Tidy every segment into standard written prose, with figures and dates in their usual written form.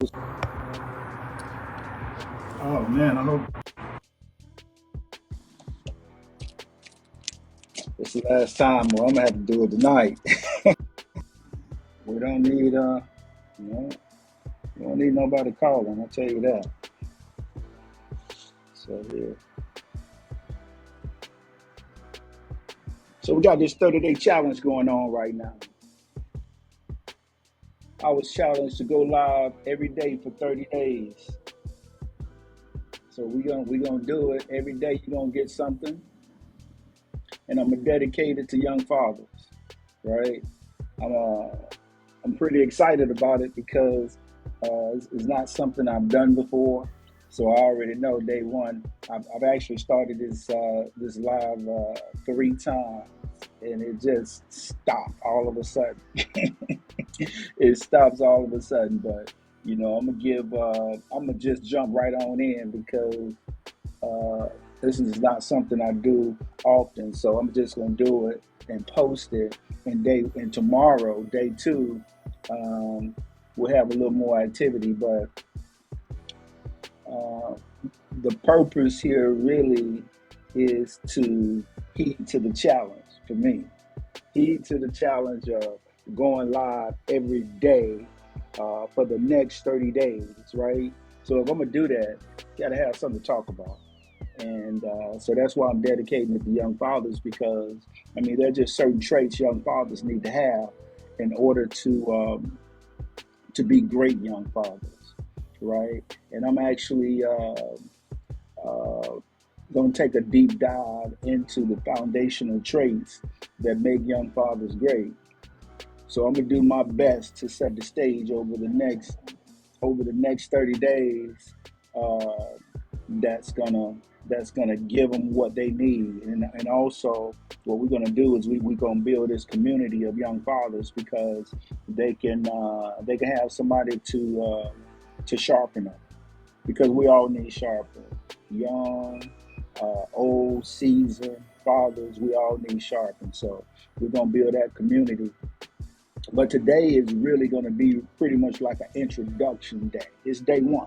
Oh man, I hope it's the last time. Well, I'm gonna have to do it tonight. We don't need no, we don't need nobody calling. I'll tell you that. So yeah. So we got this 30-day challenge going on right now. I was challenged to go live every day for 30 days. So we gonna do it every day. You're gonna get something, and I'm gonna dedicate it to young fathers. Right? I'm uh, I'm pretty excited about it because it's not something I've done before. So I already know day one. I've actually started this live 3 times, and it just stopped all of a sudden. It stops all of a sudden, but I'm gonna just jump right on in because uh, this is not something I do often, so I'm just gonna do it and post it. And tomorrow, day two, um, we'll have a little more activity. But uh, the purpose here really is to heed to the challenge for me. Heed to the challenge of going live every day for the next 30 days, right? So if I'm gonna do that, gotta have something to talk about. And so that's why I'm dedicating it to young fathers because I mean there are just certain traits young fathers need to have in order to be great young fathers, right? And I'm actually uh, going to take a deep dive into the foundational traits that make young fathers great. So I'm gonna do my best to set the stage over the next 30 days. Uh, that's gonna give them what they need, and also what we're gonna do is we're gonna build this community of young fathers because they can have somebody to sharpen them because we all need sharpen young, old, seasoned fathers. We all need sharpen. So we're gonna build that community, but today is really going to be pretty much like an introduction day. It's day one,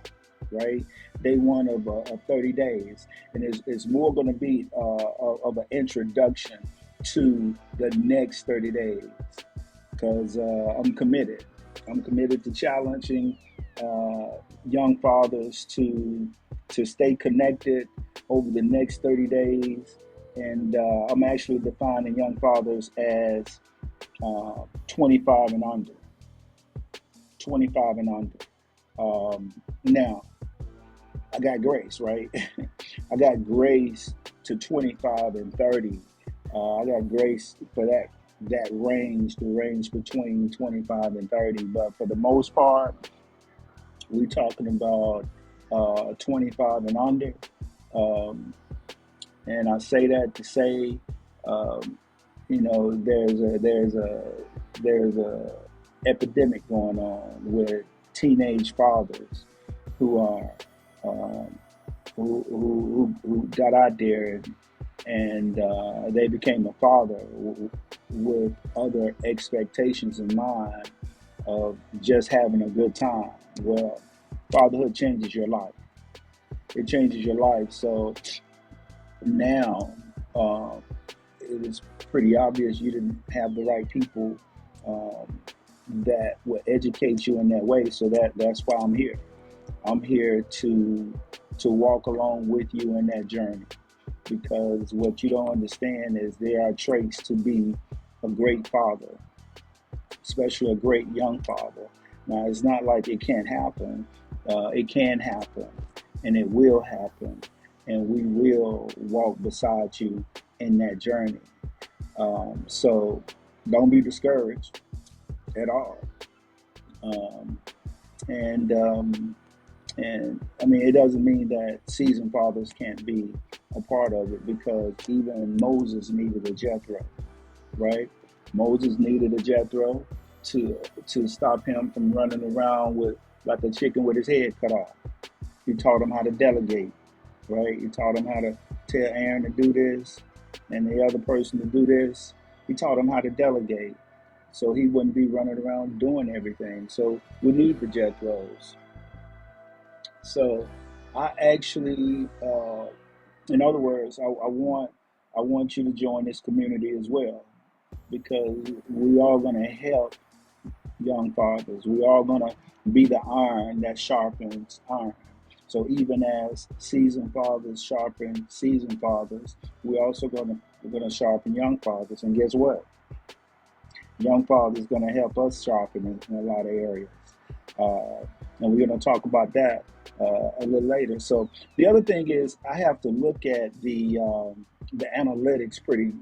right? Day one of 30 days. And it's more going to be of an introduction to the next 30 days because I'm committed. I'm committed to challenging young fathers to stay connected over the next 30 days. And I'm actually defining young fathers as 25 and under. 25 and under. Now, I got grace, right? I got grace to 25 and 30. I got grace for that range, the range between 25 and 30. But for the most part, we're talking about 25 and under. Um, and I say that to say, um, there's a epidemic going on with teenage fathers who are um, who got out there and they became a father with other expectations in mind of just having a good time. Well, fatherhood changes your life. It changes your life. So now uh, it is pretty obvious you didn't have the right people um, that will educate you in that way. So that's why I'm here. I'm here to walk along with you in that journey because what you don't understand is there are traits to be a great father, especially a great young father. Now it's not like it can't happen. It can happen, and it will happen, and we will walk beside you in that journey. So don't be discouraged at all. Um, and and I mean, it doesn't mean that seasoned fathers can't be a part of it because even Moses needed a Jethro, right? Moses needed a Jethro to stop him from running around with like a chicken with his head cut off. He taught him how to delegate, right? He taught him how to tell Aaron to do this and the other person to do this. He taught him how to delegate so he wouldn't be running around doing everything. So we need the Jethros. So I actually, in other words, I want you to join this community as well, because we are going to help young fathers. We are going to be the iron that sharpens iron. So even as seasoned fathers sharpen seasoned fathers, we're going to sharpen young fathers. And guess what? Young Father is going to help us sharpen in a lot of areas. Uh, and we're going to talk about that a little later. So the other thing is I have to look at the analytics pretty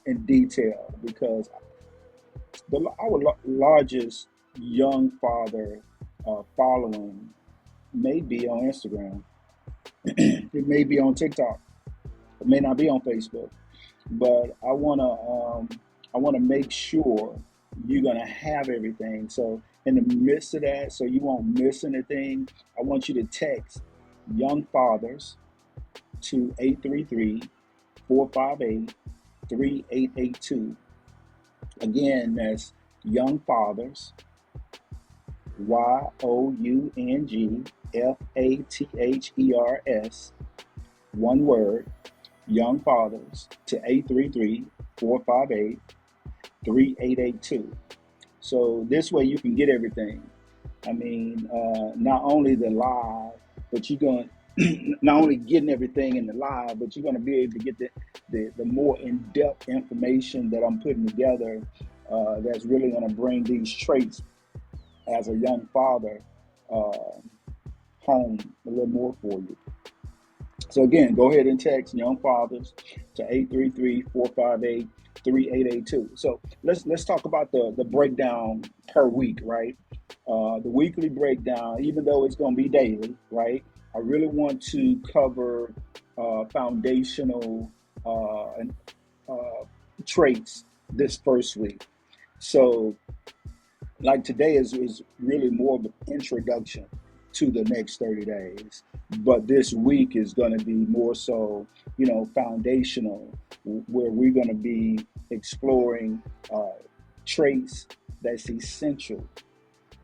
in detail, because our largest young father following may be on Instagram. It may be on TikTok. It may not be on Facebook. But I wanna make sure you're gonna have everything. So in the midst of that, so you won't miss anything, I want you to text Young Fathers to 833-458-3882. Again, that's Young Fathers, YOUNGFATHERS, one word, Young Fathers, to 833-458-3882. So this way you can get everything. I mean, not only the live, but you're going not only getting everything in the live, but you're going to be able to get the more in-depth information that I'm putting together, that's really going to bring these traits as a young father uh, home a little more for you. So again, go ahead and text Young Fathers to 833-458-3882. So let's talk about the breakdown per week, right? The weekly breakdown, even though it's going to be daily, right? I really want to cover foundational and traits this first week. So like today is really more of an introduction to the next 30 days, but this week is going to be more so, foundational, where we're going to be exploring traits that's essential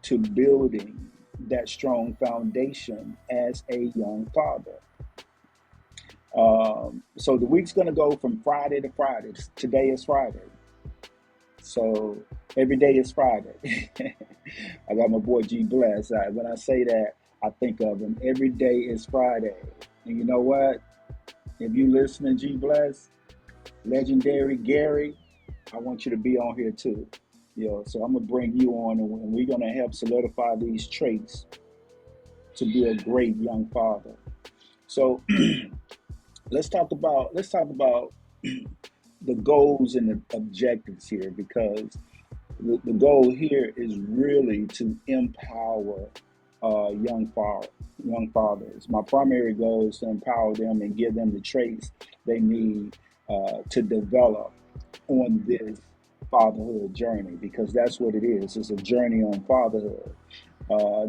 to building that strong foundation as a young father. So the week's going to go from Friday to Friday. Today is Friday. So every day is Friday. I got my boy G Bless. When I say that, I think of him. Every day is Friday. And you know what? If you listening, G Bless, legendary Gary, I want you to be on here too. So I'm gonna bring you on, and we're gonna help solidify these traits to be a great young father. So let's talk about the goals and the objectives here, because the goal here is really to empower young fathers. My primary goal is to empower them and give them the traits they need to develop on this fatherhood journey, because that's what it is. It's a journey on fatherhood.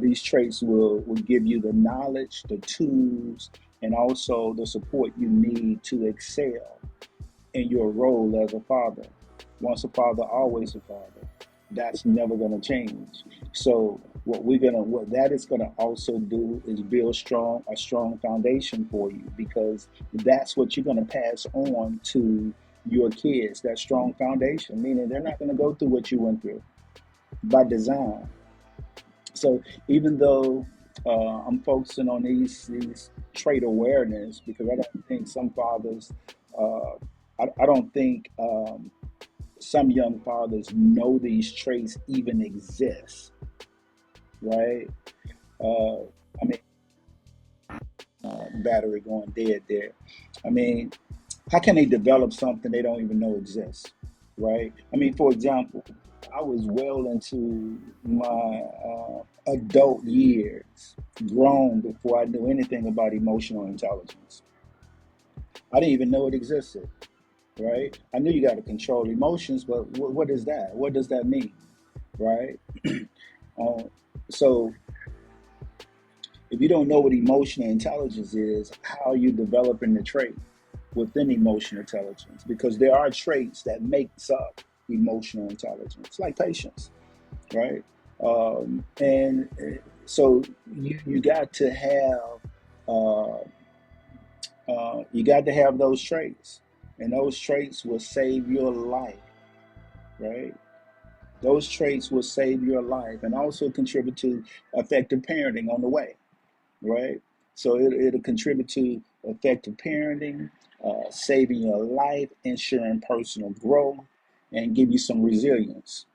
These traits will give you the knowledge, the tools, and also the support you need to excel in your role as a father. Once a father, always a father. That's never going to change. So what that is gonna also do is build a strong foundation for you, because that's what you're gonna pass on to your kids. That strong foundation, meaning they're not gonna go through what you went through by design. So even though I'm focusing on these trait awareness, because I don't think some fathers, uh, I don't think some young fathers know these traits even exist, right? Uh, I mean, battery going dead there. I mean, how can they develop something they don't even know exists, right? I mean, for example, I was well into my adult years, grown, before I knew anything about emotional intelligence. I didn't even know it existed, right? I knew you got to control emotions, but what is that? What does that mean, right? Uh, so if you don't know what emotional intelligence is, how are you developing the trait within emotional intelligence? Because there are traits that makes up emotional intelligence, like patience, right? And So you got to have uh, you got to have those traits, and those traits will save your life, right? Those traits will save your life and also contribute to effective parenting on the way, right? So it'll contribute to effective parenting, saving your life, ensuring personal growth, and give you some resilience,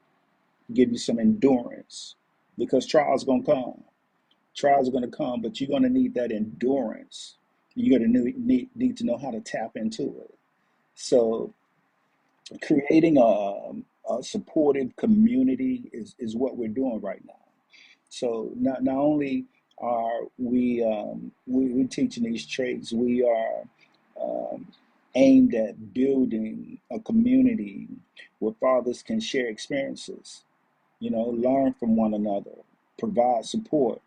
give you some endurance, because trials gonna come. Trials are gonna come, but you're gonna need that endurance. You're gonna need to know how to tap into it. So creating a supportive community is what we're doing right now. So not only are we teaching these traits, we are um, aimed at building a community where fathers can share experiences, learn from one another, provide support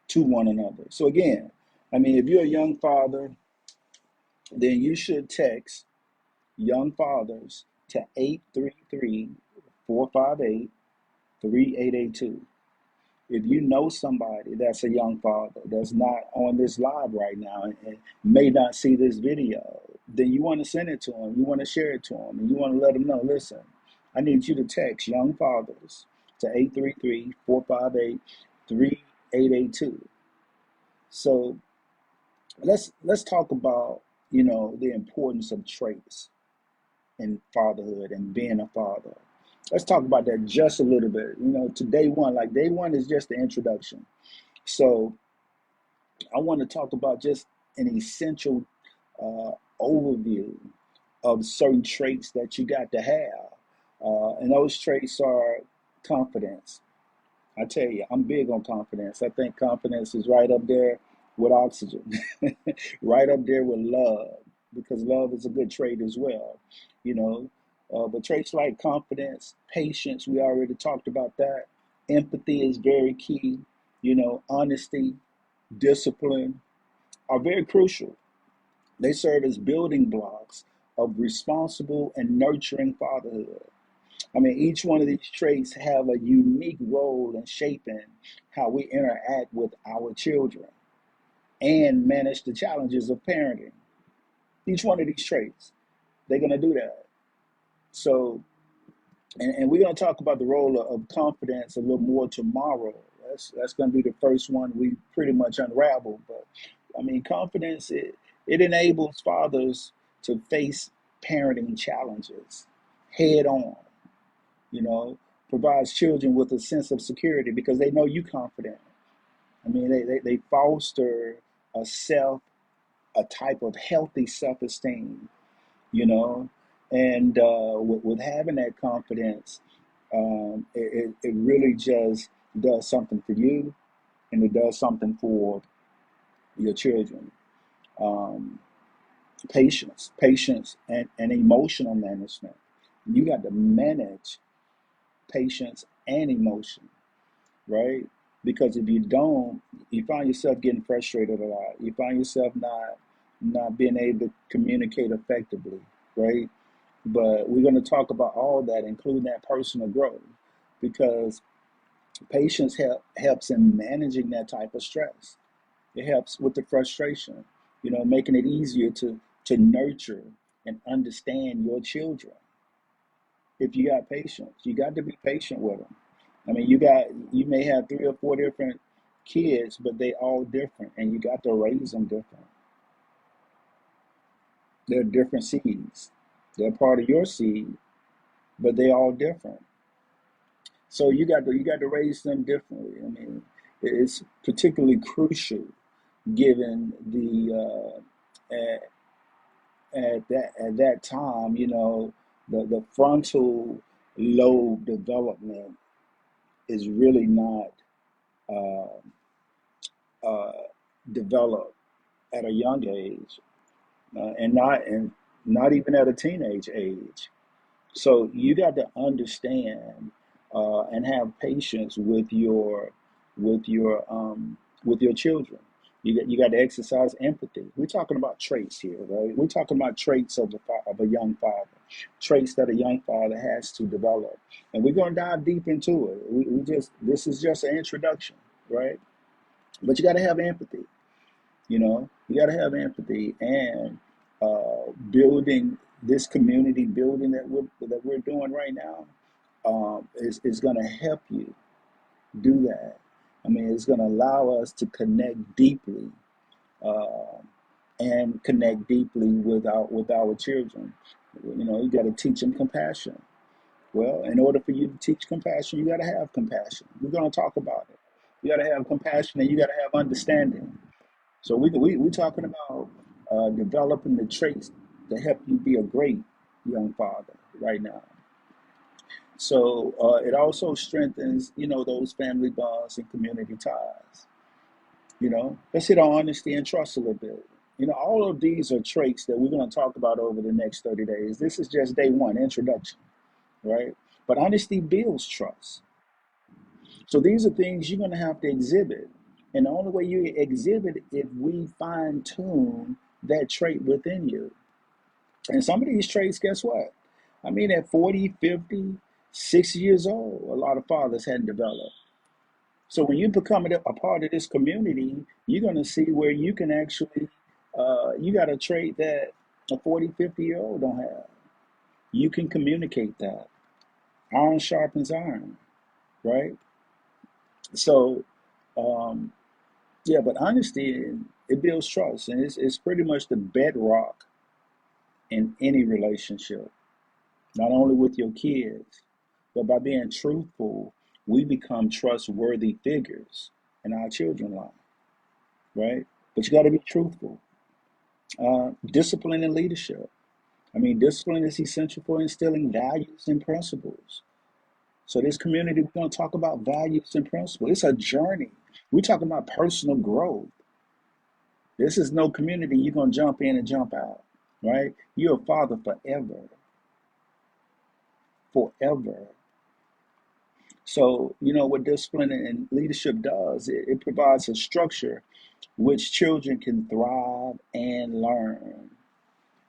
to one another. So again, I mean, if you're a young father, then you should text young fathers to 833-458-3882. If you know somebody that's a young father that's not on this live right now and may not see this video, then you want to send it to them. You want to share it to them. And you want to let them know, listen, I need you to text young fathers to 833-458-3882. So let's talk about, the importance of traits in fatherhood and being a father. Let's talk about that just a little bit. To day one, like day one is just the introduction. So I want to talk about just an essential uh, overview of certain traits that you got to have. And those traits are confidence. I tell you, I'm big on confidence. I think confidence is right up there with oxygen, right up there with love, because love is a good trait as well, you know. But traits like confidence, patience, we already talked about that. Empathy is very key, honesty, discipline are very crucial. They serve as building blocks of responsible and nurturing fatherhood. I mean, each one of these traits have a unique role in shaping how we interact with our children and manage the challenges of parenting. Each one of these traits, they're going to do that. So, and we're going to talk about the role of confidence a little more tomorrow. That's going to be the first one we pretty much unravel. But I mean, confidence, it enables fathers to face parenting challenges head on, you know, provides children with a sense of security because they know you confident. I mean, they foster a self, a type of healthy self-esteem, you know, and with having that confidence, it really just does something for you and it does something for your children. Um, patience and emotional management. You got to manage patience and emotion, right? Because if you don't, you find yourself getting frustrated a lot. You find yourself not being able to communicate effectively, right? But we're going to talk about all that, including that personal growth, because patience helps in managing that type of stress. It helps with the frustration, making it easier to nurture and understand your children. If you got patience, you got to be patient with them. I mean, you may have 3 or 4 different kids, but they all different, and you got to raise them different. They're different seeds. They're part of your seed, but they all different. So you got to raise them differently. I mean, it's particularly crucial given at that time, the frontal lobe development is really not uh, uh, developed at a young age, and not even at a teenage age. So you got to understand and have patience with your children. You got to exercise empathy. We're talking about traits here, right? We're talking about traits of a young father, traits that a young father has to develop, and we're going to dive deep into it. We just This is just an introduction, right? But you got to have empathy. You got to have empathy, and building this community building that we're doing right now is going to help you do that. I mean, it's going to allow us to connect deeply, uh, and connect deeply with our children. You got to teach them compassion. Well, in order for you to teach compassion, you got to have compassion. We're going to talk about it. You got to have compassion, and you got to have understanding. So we're talking about developing the traits to help you be a great young father right now. So it also strengthens, those family bonds and community ties. Let's hit on honesty and trust a little bit. All of these are traits that we're going to talk about over the next 30 days. This is just day one, introduction, right? But honesty builds trust. So these are things you're going to have to exhibit. And the only way you exhibit it if we fine tune that trait within you. And some of these traits, guess what? I mean, at 40, 50, 60 years old, a lot of fathers hadn't developed. So when you become a part of this community, you're going to see where you can actually, you got a trait that a 40, 50-year-old don't have. You can communicate that. Iron sharpens iron, right? So, um, yeah, but honesty, it builds trust, and it's pretty much the bedrock in any relationship, not only with your kids, but by being truthful, we become trustworthy figures in our children's life, right? But you got to be truthful. Discipline and leadership. I mean, discipline is essential for instilling values and principles. So this community, we're going to talk about values and principles. It's a journey. We're talking about personal growth. This is no community you're going to jump in and jump out, right? You're a father forever, forever. So, what discipline and leadership does, it provides a structure which children can thrive and learn.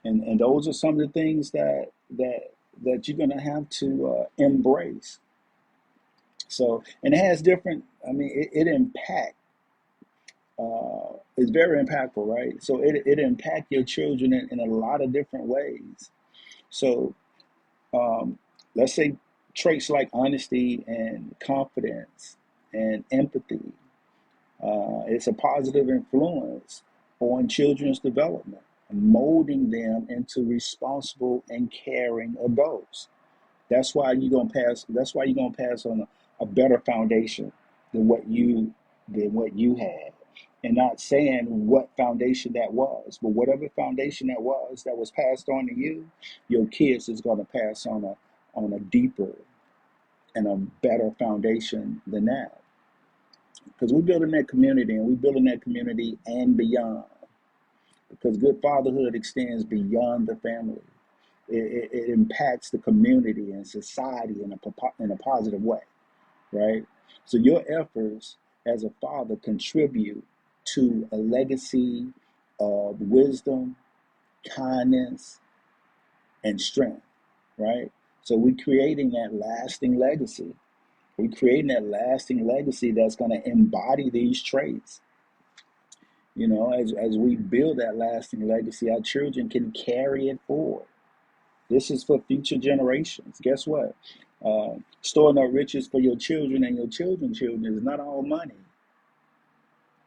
And those are some of the things that you're going to have to embrace. So, and it has different, I mean, it's very impactful, right? So it impact your children in a lot of different ways. So um, let's say traits like honesty and confidence and empathy. It's a positive influence on children's development, molding them into responsible and caring adults. That's why you're gonna pass on a better foundation than what you had. And not saying what foundation that was, but whatever foundation that was passed on to you, your kids is gonna pass on a deeper and a better foundation than that. Because we're building that community, and we're building that community and beyond. Because good fatherhood extends beyond the family. It impacts the community and society in a positive way, right? So your efforts as a father contribute to a legacy of wisdom, kindness, and strength, right? So we're creating that lasting legacy. We're creating that lasting legacy that's going to embody these traits. As we build that lasting legacy, our children can carry it forward. This is for future generations. Guess what? Storing up riches for your children and your children's children is not all money,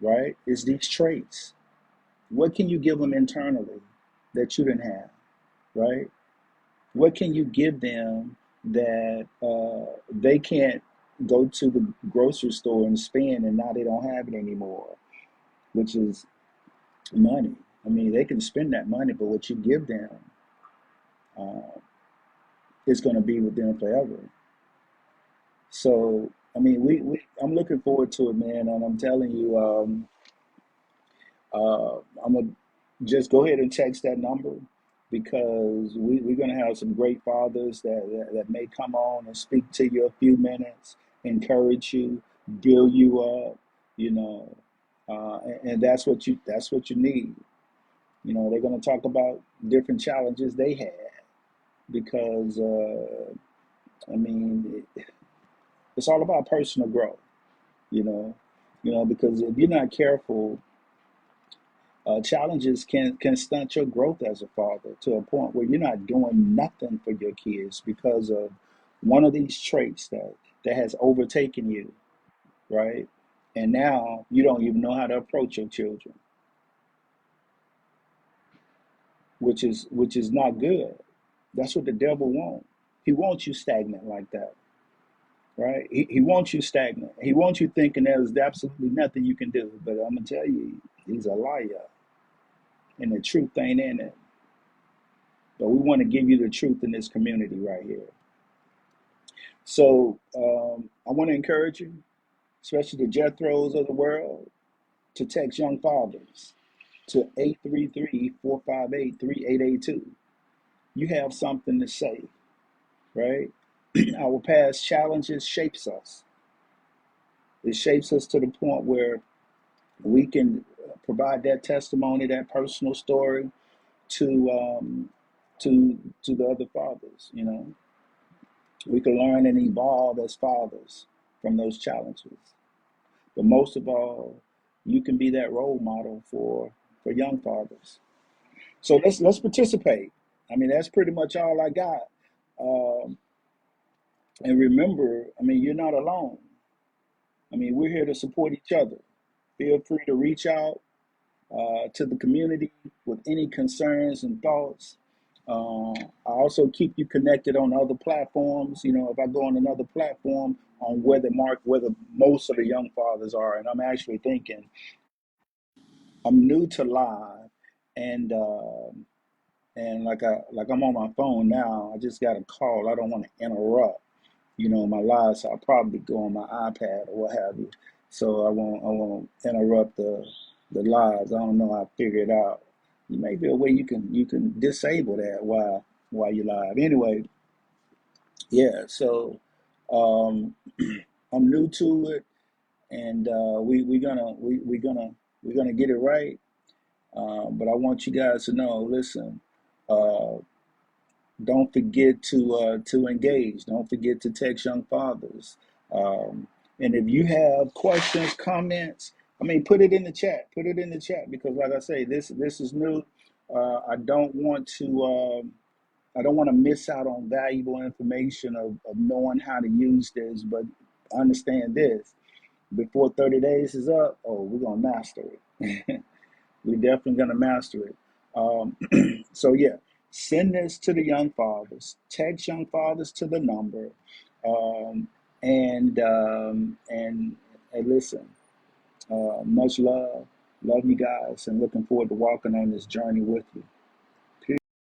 right? It's these traits. What can you give them internally that you didn't have, right? What can you give them that they can't go to the grocery store and spend, and now they don't have it anymore, which is money. I mean, they can spend that money, but what you give them uh, is going to be with them forever. So, I mean, I'm looking forward to it, man. And I'm telling you, I'm gonna just go ahead and text that number, because we're gonna have some great fathers that may come on and speak to you a few minutes, encourage you, build you up, you know. and that's what you need. They're going to talk about different challenges they had because I mean it's all about personal growth. You know, because if you're not careful, challenges can stunt your growth as a father to a point where you're not doing nothing for your kids because of one of these traits that has overtaken you, right? And now you don't even know how to approach your children, which is not good. That's what the devil wants. He wants you stagnant like that, right? He wants you stagnant. He wants you thinking there's absolutely nothing you can do. But I'm gonna tell you, he's a liar, and the truth ain't in it. But we want to give you the truth in this community right here. So I want to encourage you, especially the Jethros of the world, to text young fathers to 833-458-3882. You have something to say, right? Our past challenges shapes us. It shapes us to the point where we can provide that testimony, that personal story to to the other fathers. We can learn and evolve as fathers from those challenges. But most of all, you can be that role model for young fathers. So let's participate. I mean, that's pretty much all I got. Um, and remember, I mean, you're not alone. I mean, we're here to support each other. Feel free to reach out to the community with any concerns and thoughts. I also keep you connected on other platforms. If I go on another platform on where the most of the young fathers are, and I'm actually thinking I'm new to live, and like I'm on my phone now. I just got a call. I don't want to interrupt, my live, so I'll probably go on my iPad or what have you. So I won't interrupt the lives. I don't know. I figure it out. You may be a way you can disable that while you live. Anyway, yeah. So um, I'm new to it, and we're gonna get it right. But I want you guys to know. Listen. Uh, don't forget to engage. Don't forget to text young fathers. Um, and if you have questions, comments, I mean, put it in the chat. Put it in the chat because, like I say, this is new. I don't want to. I don't want to miss out on valuable information of knowing how to use this. But understand this: before 30 days is up, oh, we're gonna master it. We're definitely going to master it. Um, so yeah, send this to the young fathers. Text young fathers to the number, um, and listen. Much love, love you guys, and looking forward to walking on this journey with you.